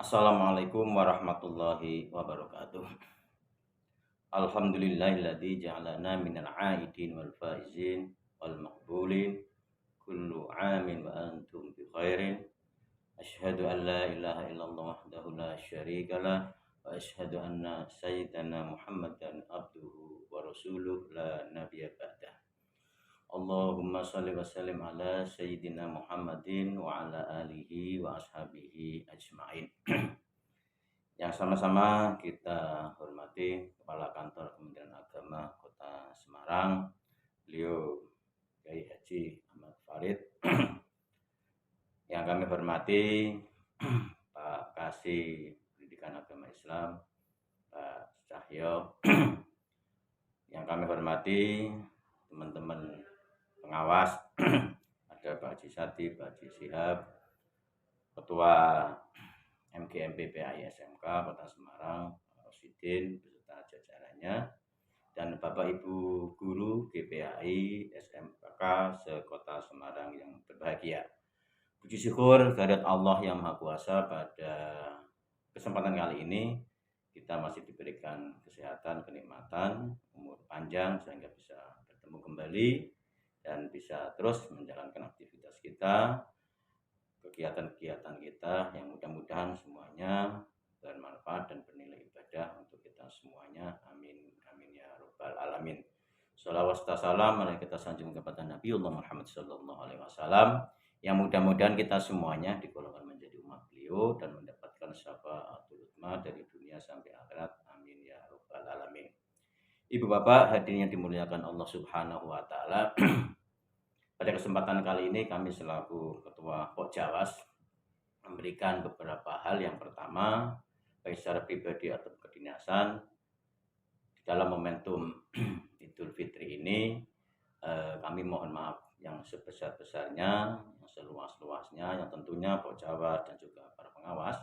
Assalamualaikum warahmatullahi wabarakatuh. Alhamdulillahilladzi ja'alana minal 'aidin wal faizin wal maqbulin kullu 'amin wa antum bi khairin. Asyhadu an la ilaha illallah wahdahu la syarikalah wa asyhadu anna sayyidana Muhammadan abduhu wa rasuluh la nabiyya ba'dah. Allahumma shalli wa sallim ala sayyidina Muhammadin wa ala alihi wa ashabihi ajmain. Yang sama-sama kita hormati Kepala Kantor Kementerian Agama Kota Semarang, beliau Kiai Haji Ahmad Farid. Yang kami hormati Pak Kasih Pendidikan Agama Islam, Pak Cahyo. Yang kami hormati teman-teman pengawas, ada Pak Haji Sati, Pak Haji Sihab, Ketua MGMP PAI SMK Kota Semarang, Rosidin beserta jajarannya, dan Bapak Ibu guru GPAI SMK se-Kota Semarang yang berbahagia. Puji syukur kehadirat Allah yang Maha Kuasa, pada kesempatan kali ini kita masih diberikan kesehatan, kenikmatan, umur panjang sehingga bisa bertemu kembali dan bisa terus menjalankan aktivitas kita, kegiatan-kegiatan kita, yang mudah-mudahan semuanya bermanfaat dan bernilai ibadah untuk kita semuanya. Amin amin ya rabbal alamin. Shalawat salam mari kita sanjung kepada Nabiullah Muhammad sallallahu alaihi wasallam, yang mudah-mudahan kita semuanya digolongkan menjadi umat beliau dan mendapatkan syafaatul utsma dari dunia sampai akhirat. Amin ya rabbal alamin. Ibu bapak hadirin yang dimuliakan Allah Subhanahu wa taala. Pada kesempatan kali ini kami selaku Ketua Pokjawas memberikan beberapa hal. Yang pertama, baik secara pribadi atau kedinasan, di dalam momentum Idul Fitri ini kami mohon maaf yang sebesar-besarnya, yang seluas-luasnya, yang tentunya Pokjawas dan juga para pengawas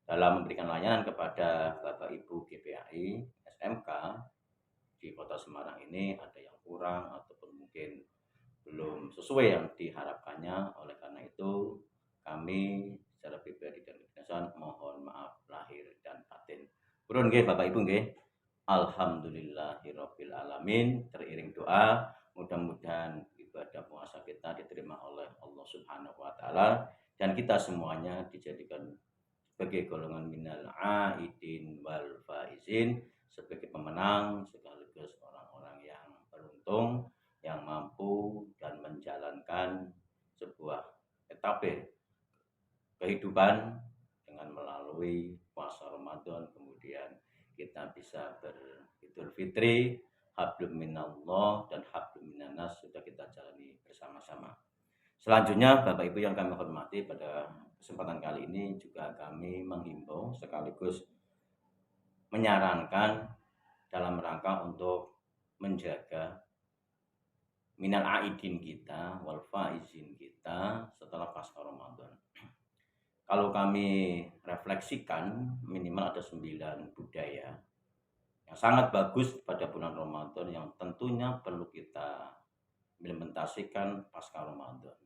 dalam memberikan layanan kepada Bapak Ibu GPAI SMK di Kota Semarang ini ada yang kurang ataupun mungkin belum sesuai yang diharapkannya. Oleh karena itu kami secara pribadi dan kedinasan mohon maaf lahir dan batin. Purun nggih Bapak Ibu nggih. Alhamdulillahirabbil alamin. Teriring doa, mudah-mudahan ibadah puasa kita diterima oleh Allah Subhanahu wa taala dan kita semuanya dijadikan sebagai golongan minal aidin wal faizin, sebagai pemenang sekaligus orang-orang yang beruntung, yang mampu dan menjalankan sebuah etape kehidupan dengan melalui puasa Ramadan, kemudian kita bisa beridul fitri, hablum minallah dan hablum minannas sudah kita jalani bersama-sama. Selanjutnya Bapak Ibu yang kami hormati, pada kesempatan kali ini juga kami menghimbau sekaligus menyarankan dalam rangka untuk menjaga minal aidin kita wal faizin kita setelah pasca Ramadan. Kalau kami refleksikan, minimal ada 9 budaya yang sangat bagus pada bulan Ramadan yang tentunya perlu kita implementasikan pasca Ramadan.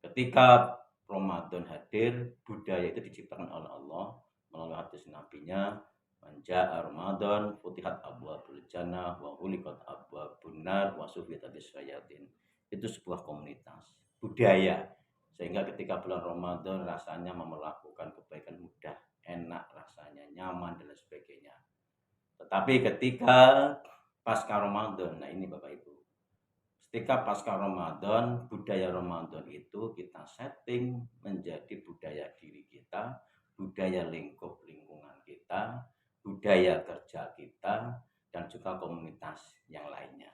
Ketika Ramadan hadir, budaya itu diciptakan oleh Allah melalui hadis nabinya, manja Ramadan futihat abwabul jannah wa ghuliqat abwabun nar wa sufiyatatis syayatin. Itu sebuah komunitas budaya, sehingga ketika bulan Ramadan rasanya melakukan kebaikan mudah, enak rasanya, nyaman dan lain sebagainya. Tetapi ketika pasca Ramadan, nah ini Bapak Ibu, ketika pasca Ramadan, budaya Ramadan itu kita setting menjadi budaya diri kita, budaya lingkup lingkungan kita, budaya kerja kita, dan juga komunitas yang lainnya.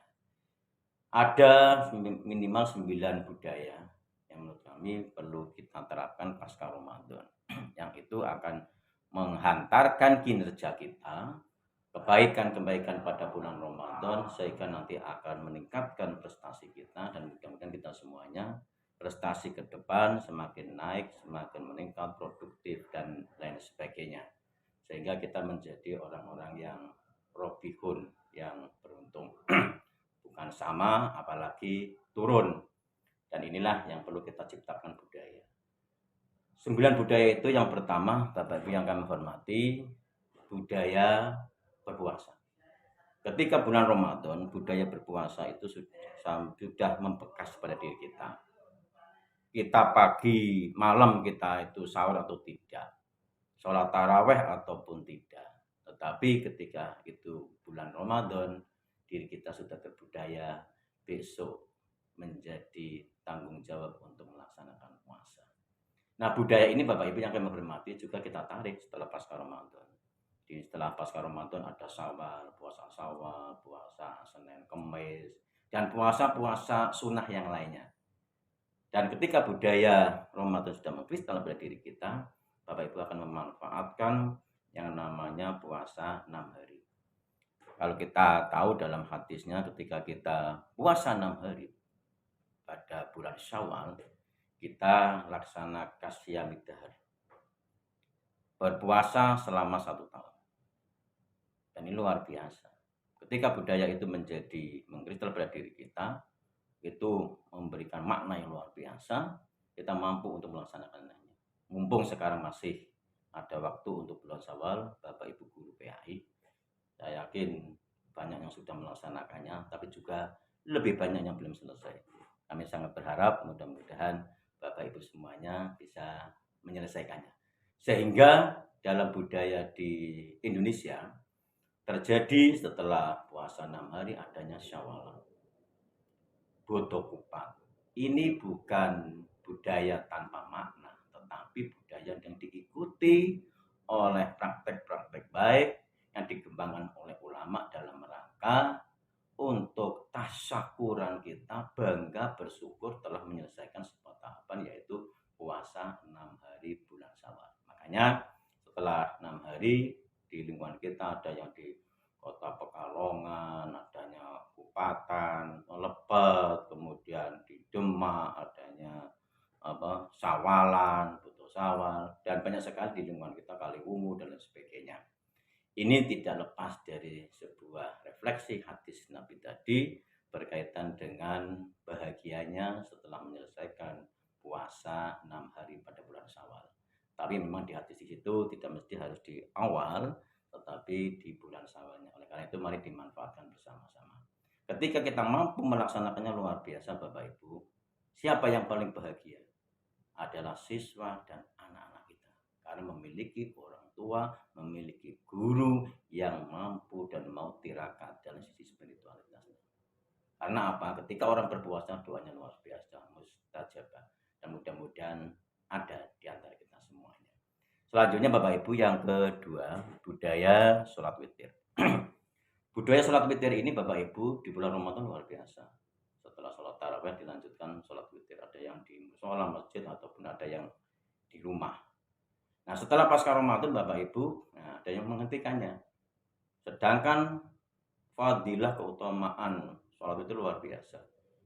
Ada minimal 9 budaya yang menurut kami perlu kita terapkan pasca Ramadan, yang itu akan menghantarkan kinerja kita, kebaikan-kebaikan pada bulan Ramadan, sehingga nanti akan meningkatkan prestasi kita, dan mudah-mudahan kita semuanya prestasi ke depan semakin naik, semakin meningkat, produktif dan lain sebagainya, sehingga kita menjadi orang-orang yang robihun, yang beruntung. Bukan sama apalagi turun, dan inilah yang perlu kita ciptakan budaya. 9 budaya itu yang pertama, Bapak Ibu yang kami hormati, budaya berpuasa. Ketika bulan Ramadan, budaya berpuasa itu sudah membekas pada diri kita. Kita pagi, malam kita itu sahur atau tidak, sholat taraweh ataupun tidak. Tetapi ketika itu bulan Ramadan, diri kita sudah berbudaya besok menjadi tanggung jawab untuk melaksanakan puasa. Nah, budaya ini Bapak Ibu yang kami hormati juga kita tarik setelah pasca Ramadan. Di setelah pasca Ramadan ada Syawal, puasa Syawal, puasa Senin Kemis, dan puasa-puasa sunnah yang lainnya. Dan ketika budaya Ramadan sudah mengkristal pada diri kita, Bapak Ibu akan memanfaatkan yang namanya puasa 6 hari. Kalau kita tahu dalam hadisnya ketika kita puasa 6 hari pada bulan Syawal, kita laksana kasyamid dahar, berpuasa selama 1 tahun. Dan ini luar biasa. Ketika budaya itu menjadi mengkristal pada diri kita, itu memberikan makna yang luar biasa. Kita mampu untuk melaksanakannya. Mumpung sekarang masih ada waktu untuk bulan Syawal, Bapak Ibu guru PAI, saya yakin banyak yang sudah melaksanakannya, tapi juga lebih banyak yang belum selesai. Kami sangat berharap mudah-mudahan Bapak Ibu semuanya bisa menyelesaikannya. Sehingga dalam budaya di Indonesia terjadi setelah puasa 6 hari adanya Syawal, Bodo Kupat. Ini bukan budaya tanpa makna, tetapi budaya yang diikuti oleh praktek-praktek baik yang dikembangkan oleh ulama dalam rangka untuk tasyakuran kita bangga bersyukur telah menyelesaikan sebuah tahapan, yaitu puasa 6 hari bulan Syawal. Makanya setelah 6 hari di lingkungan kita ada yang di kota Pekalongan, adanya Kupatan, Lepet, kemudian di Demak adanya Sawalan, Putu Sawal, dan banyak sekali di lingkungan kita Kaliwungu dan lain sebagainya. Ini tidak lepas dari sebuah refleksi hadis Nabi tadi berkaitan dengan bahagianya setelah menyelesaikan puasa 6 hari pada bulan Syawal. Tapi memang di hadis itu tidak mesti harus di awal, tetapi di bulan Syawalnya. Oleh karena itu mari dimanfaatkan bersama-sama. Ketika kita mampu melaksanakannya luar biasa Bapak Ibu. Siapa yang paling bahagia? Adalah siswa dan anak-anak kita. Karena memiliki orang tua, memiliki guru yang mampu dan mau tirakat dalam sisi spiritualitasnya. Karena apa? Ketika orang berpuasa doanya luar biasa, mustajabah. Dan mudah-mudahan ada di antara kita semuanya. Selanjutnya Bapak Ibu yang kedua, budaya sholat witir. Budaya sholat witir ini Bapak Ibu di bulan Ramadan luar biasa. Setelah sholat tarawih dilanjutkan sholat witir. Ada yang di musola, masjid, ataupun ada yang di rumah. Nah setelah pasca Ramadan Bapak Ibu, ada yang menghentikannya. Sedangkan fadilah keutamaan sholat itu luar biasa.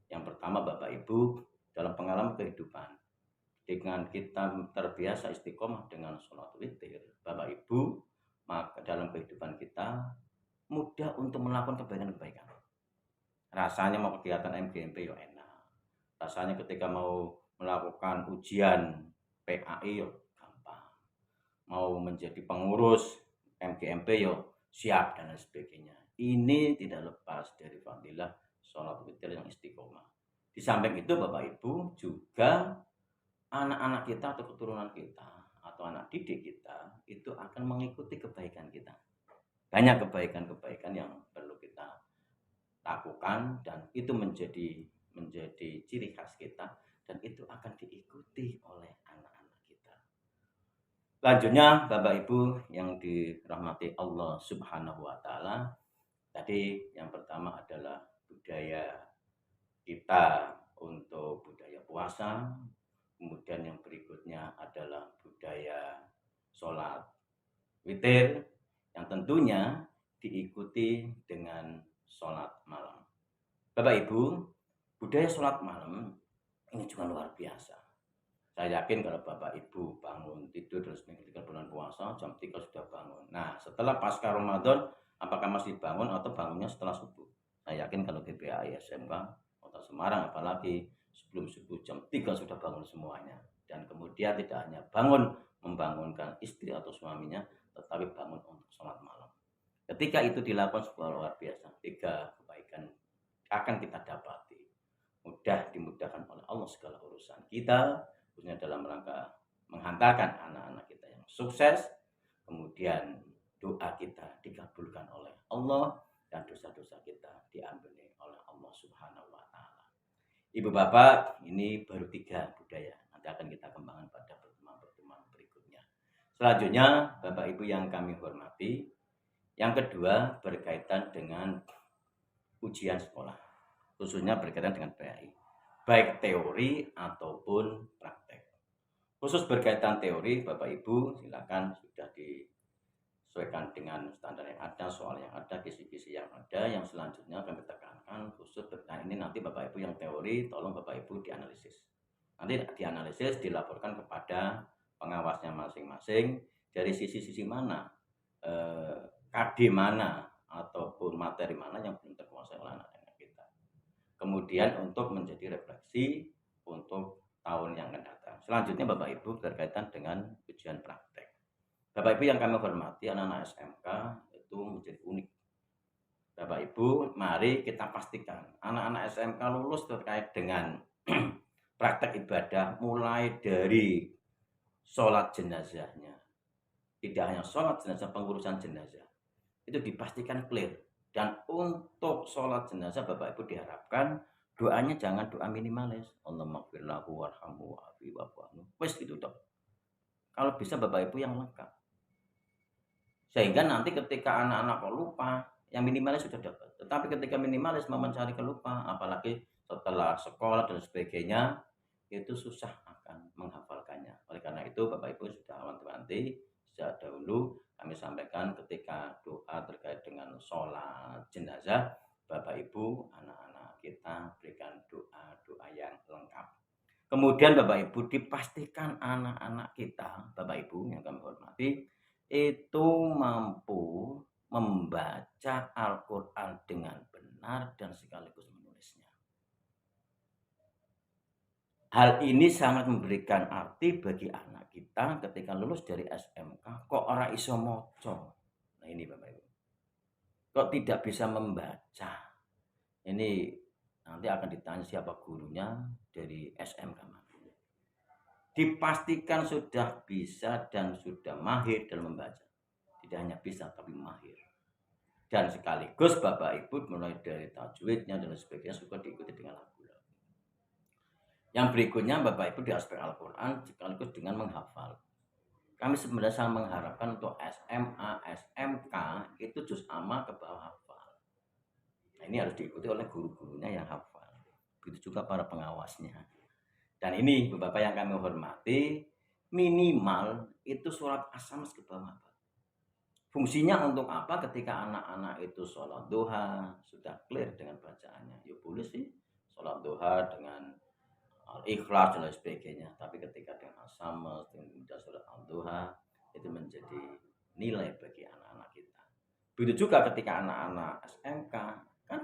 Yang pertama Bapak Ibu, dalam pengalaman kehidupan, dengan kita terbiasa istiqomah dengan sholat witir, Bapak Ibu, maka dalam kehidupan kita mudah untuk melakukan kebaikan-kebaikan. Rasanya mau kegiatan MGMP ya enak. Rasanya ketika mau melakukan ujian PAI ya gampang. Mau menjadi pengurus MGMP ya siap dan lain sebagainya. Ini tidak lepas dari fadilah sholat witir yang istiqomah. Di samping itu Bapak Ibu juga anak-anak kita atau keturunan kita atau anak didik kita itu akan mengikuti kebaikan kita. Banyak kebaikan-kebaikan yang perlu kita lakukan dan itu menjadi ciri khas kita dan itu akan diikuti oleh anak-anak kita. Selanjutnya Bapak Ibu yang dirahmati Allah Subhanahu wa taala, tadi yang pertama adalah budaya kita untuk budaya puasa. Kemudian yang berikutnya adalah budaya sholat witir yang tentunya diikuti dengan sholat malam. Bapak Ibu, budaya sholat malam ini juga luar biasa. Saya yakin kalau Bapak Ibu bangun tidur terus ketika bulan puasa jam 3 sudah bangun. Nah setelah pasca Ramadan apakah masih bangun atau bangunnya setelah subuh? Saya yakin kalau GPAI SMK Kota Semarang apalagi sebelum subuh jam 3 sudah bangun semuanya. Dan kemudian tidak hanya membangunkan istri atau suaminya, tetapi bangun untuk sholat malam. Ketika itu dilakukan sebuah luar biasa, 3 kebaikan akan kita dapati. Dimudahkan oleh Allah segala urusan kita, khususnya dalam rangka menghantarkan anak-anak kita yang sukses, kemudian doa kita dikabulkan oleh Allah, dan dosa-dosa kita diampuni oleh Allah Subhanahu wa Ta'ala. Ibu bapak, ini baru 3 budaya, nanti akan kita kembangkan pada pertemuan-pertemuan berikutnya. Selanjutnya, bapak ibu yang kami hormati, yang kedua berkaitan dengan ujian sekolah, khususnya berkaitan dengan PAI, baik teori ataupun praktek. Khusus berkaitan teori, Bapak Ibu silakan sudah disesuaikan dengan standar yang ada, soal yang ada, kisi-kisi yang ada. Yang selanjutnya kami tekankan khusus berkaitan ini, nanti Bapak Ibu yang teori tolong Bapak Ibu dianalisis. Nanti dianalisis, dilaporkan kepada pengawasnya masing-masing dari sisi-sisi mana, KD mana ataupun materi mana yang belum terkuasai oleh anak-anak kita. Kemudian untuk menjadi refleksi untuk tahun yang akan datang. Selanjutnya Bapak Ibu berkaitan dengan ujian praktek. Bapak Ibu yang kami hormati, anak-anak SMK itu menjadi unik. Bapak Ibu, mari kita pastikan anak-anak SMK lulus terkait dengan praktek ibadah, mulai dari sholat jenazahnya. Tidak hanya sholat jenazah, pengurusan jenazah itu dipastikan clear. Dan untuk sholat jenazah Bapak Ibu diharapkan doanya jangan doa minimalis, Allahumma ighfir lahu warhamhu wa'afi wa'fu anhu. Wes gitu toh. Kalau bisa Bapak Ibu yang lengkap. Sehingga nanti ketika anak-anak kok lupa, yang minimalis sudah dapat. Tetapi ketika minimalis mau mencari kelupa, apalagi setelah sekolah dan sebagainya, itu susah akan menghafalkannya. Oleh karena itu Bapak Ibu sudah wanti-wanti sejak dahulu kami sampaikan ketika doa terkait dengan sholat jenazah, Bapak Ibu, anak-anak kita berikan doa-doa yang lengkap. Kemudian Bapak Ibu dipastikan anak-anak kita, Bapak Ibu yang kami hormati, itu mampu membaca Al-Quran dengan benar dan sekaligus menulisnya. Hal ini sangat memberikan arti bagi anak kita ketika lulus dari SMK, kok ora iso moco. Nah ini Bapak Ibu, kok tidak bisa membaca. Ini nanti akan ditanya siapa gurunya dari SMK. Dipastikan sudah bisa dan sudah mahir dalam membaca. Tidak hanya bisa tapi mahir. Dan sekaligus Bapak Ibu mulai dari tajwidnya dan sebagainya suka diikuti dengan lagu. Yang berikutnya Bapak Ibu di aspek Al-Quran sekaligus dengan menghafal. Kami sebenarnya sangat mengharapkan untuk SMA, SMK itu juz amma ke bawah hafal. Nah ini harus diikuti oleh guru-gurunya yang hafal. Begitu juga para pengawasnya. Dan ini Bapak yang kami hormati, minimal itu surat As-Samas ke bawah hafal. Fungsinya untuk apa? Ketika anak-anak itu sholat duha sudah clear dengan bacaannya. Ya boleh sih sholat duha dengan Al-Ikhlas dan lain sebagainya. Tapi ketika dengan As-Samas, dengan surat Al-Duha, itu menjadi nilai bagi anak-anak kita. Begitu juga ketika anak-anak SMK kan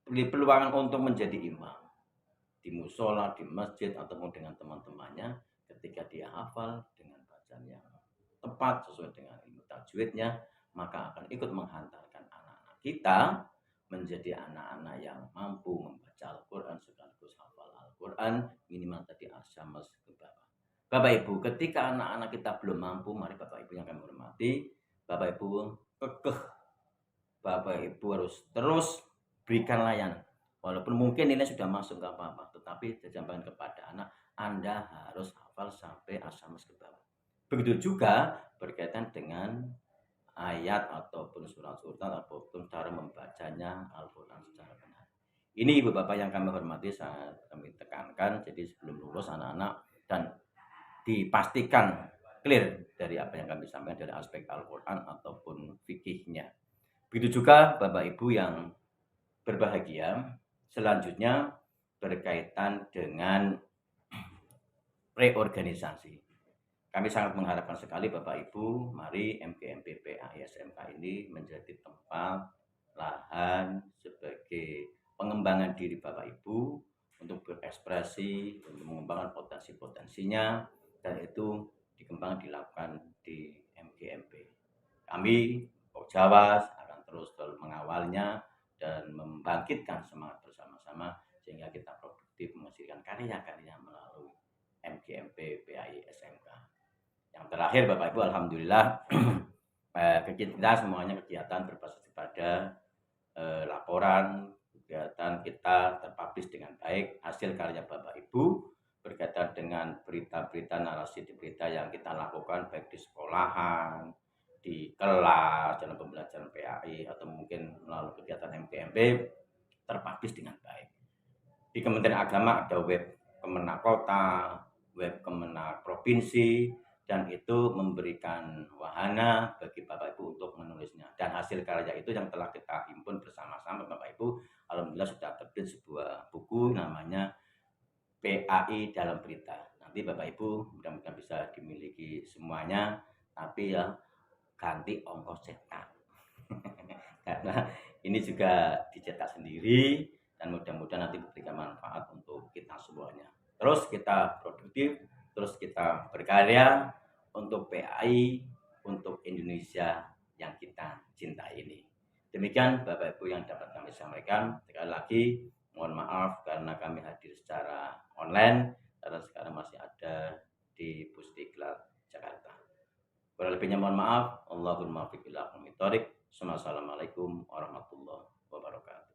beri peluang untuk menjadi imam di musola, di masjid ataupun dengan teman-temannya, ketika dia hafal dengan bacaan yang tepat sesuai dengan ilmu tajwidnya, maka akan ikut menghantarkan anak-anak kita menjadi anak-anak yang mampu membaca Al-Quran sekaligus hafal Al-Quran, minimal tadi As-Samas ke bawah. Bapak Ibu, ketika anak-anak kita belum mampu, mari Bapak Ibu yang kami hormati, Bapak Ibu kekeh, Bapak Ibu harus terus berikan layanan. Walaupun mungkin ini sudah masuk ke apa-apa, tetapi disampaikan kepada anak, Anda harus hafal sampai As-Samas ke bawah. Begitu juga berkaitan dengan ayat ataupun surat-surat ataupun cara membacanya Al-Quran secara benar. Ini Ibu Bapak yang kami hormati, sangat kami tekankan. Jadi sebelum lulus anak-anak dan dipastikan clear dari apa yang kami sampaikan dari aspek Al-Quran ataupun fikihnya. Begitu juga Bapak Ibu yang berbahagia. Selanjutnya berkaitan dengan reorganisasi. Kami sangat mengharapkan sekali Bapak Ibu, mari MGMP PAI SMK ini menjadi tempat lahan sebagai pengembangan diri Bapak Ibu untuk berekspresi, untuk mengembangkan potensi-potensinya, dan itu dilakukan di MGMP. Kami, Pok Jawa, akan terus mengawalnya dan membangkitkan semangat bersama-sama sehingga kita produktif menghasilkan karya-karya melalui MGMP PAI SMK. Yang terakhir Bapak Ibu, alhamdulillah kita semuanya kegiatan berbasis pada laporan kegiatan kita terpublish dengan baik, hasil karya Bapak Ibu berkaitan dengan berita-berita, narasi di berita yang kita lakukan baik di sekolahan, di kelas, dalam pembelajaran PAI atau mungkin melalui kegiatan MGMP terpublish dengan baik. Di Kementerian Agama ada web Kemenak Kota, web Kemenak Provinsi, dan itu memberikan wahana bagi Bapak Ibu untuk menulisnya. Dan hasil karya itu yang telah kita himpun bersama-sama Bapak Ibu, alhamdulillah sudah terbit sebuah buku namanya PAI dalam Berita. Nanti Bapak Ibu mudah-mudahan bisa dimiliki semuanya, tapi ya ganti ongkos cetak. Karena ini juga dicetak sendiri dan mudah-mudahan nanti memberikan manfaat untuk kita semuanya. Terus kita produktif, terus kita berkarya untuk PAI, untuk Indonesia yang kita cintai ini. Demikian Bapak Ibu yang dapat kami sampaikan. Sekali lagi mohon maaf karena kami hadir secara online karena sekarang masih ada di Pusdiklat Jakarta. Kurang lebihnya mohon maaf. Allahumma fiqh ila aqwamit thoriq. Assalamualaikum warahmatullahi wabarakatuh.